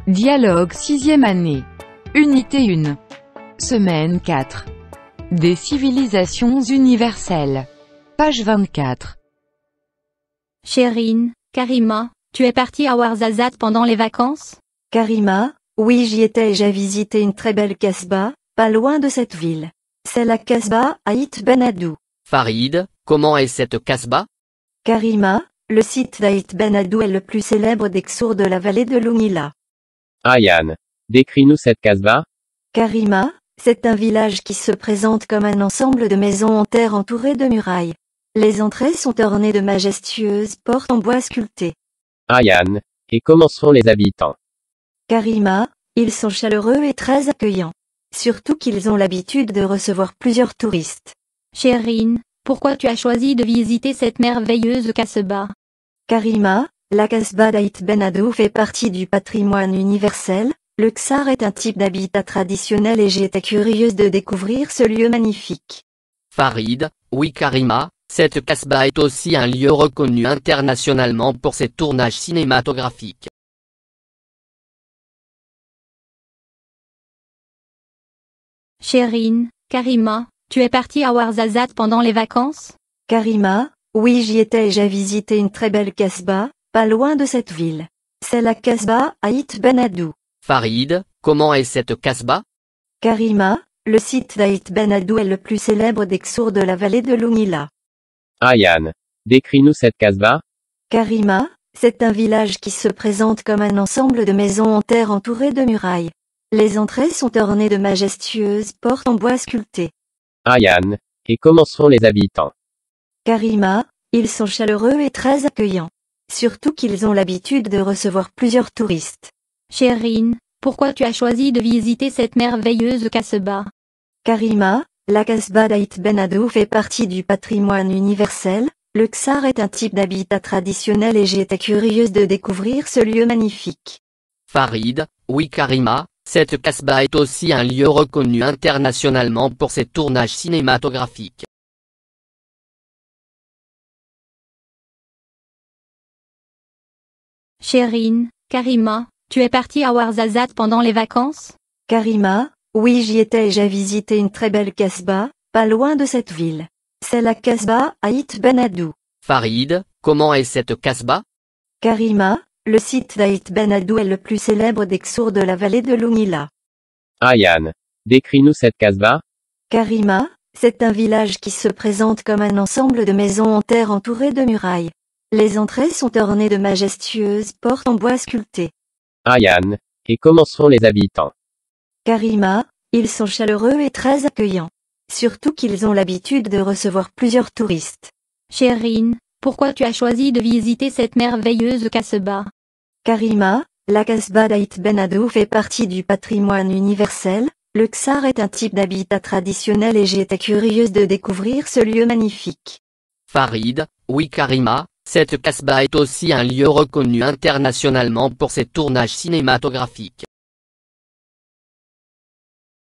Dialogue 6e année. Unité 1. Semaine 4. Des civilisations universelles. Page 24. Chérine, Karima, tu es partie à Ouarzazate pendant les vacances? Karima, oui, j'y étais et j'ai visité une très belle casbah, pas loin de cette ville. C'est la casbah Aït Ben Haddou. Farid, comment est cette casbah? Karima, le site d'Aït Ben Haddou est le plus célèbre des Ksours de la vallée de l'Ounila. Ayaan, décris-nous cette casbah. Karima, c'est un village qui se présente comme un ensemble de maisons en terre entourées de murailles. Les entrées sont ornées de majestueuses portes en bois sculpté. Ayaan, et comment sont les habitants? Karima, ils sont chaleureux et très accueillants. Surtout qu'ils ont l'habitude de recevoir plusieurs touristes. Chérine, pourquoi tu as choisi de visiter cette merveilleuse casbah? Karima, la casbah d'Aït Ben Haddou fait partie du patrimoine universel. Le Ksar est un type d'habitat traditionnel et j'étais curieuse de découvrir ce lieu magnifique. Farid, oui Karima, cette casbah est aussi un lieu reconnu internationalement pour ses tournages cinématographiques. Chérine, Karima, tu es partie à Ouarzazate pendant les vacances? Karima, oui, j'y étais et j'ai visité une très belle casbah, pas loin de cette ville. C'est la casbah Aït Ben Haddou. Farid, comment est cette casbah? Karima, le site d'Aït Ben Haddou est le plus célèbre des Ksours de la vallée de l'Ounila. Ayaan, décris-nous cette casbah. Karima, c'est un village qui se présente comme un ensemble de maisons en terre entourées de murailles. Les entrées sont ornées de majestueuses portes en bois sculpté. Ayaan, et comment sont les habitants? Karima, ils sont chaleureux et très accueillants. Surtout qu'ils ont l'habitude de recevoir plusieurs touristes. Chérine, pourquoi tu as choisi de visiter cette merveilleuse casbah? Karima, la casbah d'Aït Ben Haddou fait partie du patrimoine universel. Le Ksar est un type d'habitat traditionnel et j'étais curieuse de découvrir ce lieu magnifique. Farid, oui Karima, cette casbah est aussi un lieu reconnu internationalement pour ses tournages cinématographiques. Chérine, Karima, tu es partie à Ouarzazate pendant les vacances? Karima, oui, j'y étais et j'ai visité une très belle casbah, pas loin de cette ville. C'est la casbah Aït Ben Haddou. Farid, comment est cette casbah? Karima, le site d'Aït Ben Haddou est le plus célèbre des Ksours de la vallée de l'Ounila. Ayaan, décris-nous cette casbah. Karima, c'est un village qui se présente comme un ensemble de maisons en terre entourées de murailles. Les entrées sont ornées de majestueuses portes en bois sculpté. Ayaan, et comment sont les habitants? Karima, ils sont chaleureux et très accueillants. Surtout qu'ils ont l'habitude de recevoir plusieurs touristes. Chérine, pourquoi tu as choisi de visiter cette merveilleuse casbah? Karima, la casbah d'Aït Ben Haddou fait partie du patrimoine universel. Le Ksar est un type d'habitat traditionnel et j'étais curieuse de découvrir ce lieu magnifique. Farid, oui Karima, cette casbah est aussi un lieu reconnu internationalement pour ses tournages cinématographiques.